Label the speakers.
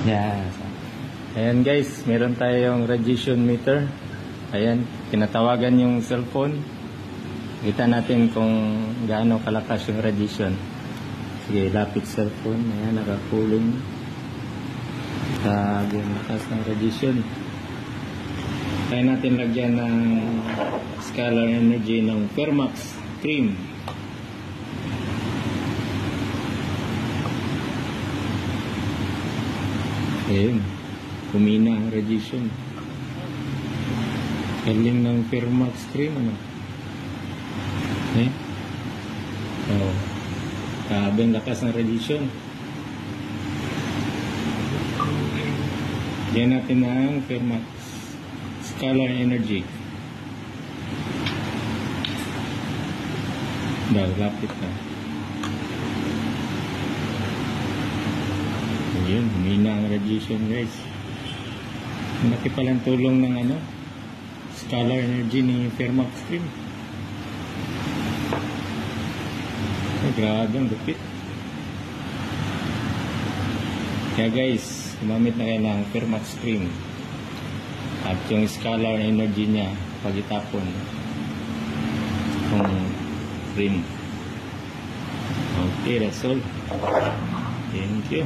Speaker 1: Yes. Ayan guys, meron tayong radiation meter. Ayan, tinatawagan yung cellphone. Kita natin kung gaano kalakas yung radiation. Sige, lapit cellphone. Ayan, nakakulong. Grabe yung lakas ng radiation. Kaya natin lagyan ng scalar energy ng Fermax cream. Ayan, kumina ang radiation. Galing ng Fermax cream, ano? Eh? Oh. Grabe ang lakas ng radiation. Yan natin ang Fermax scalar energy. Lapit na. Ayun, humina ang radiation guys. Malaki palang tulong ng scalar energy ni Fermax cream. Grabe ang lupit. Kaya guys, gumamit na kayo ng Fermax cream. At yung scalar energy niya pag itapon yung cream. Okay, that's all. Thank you.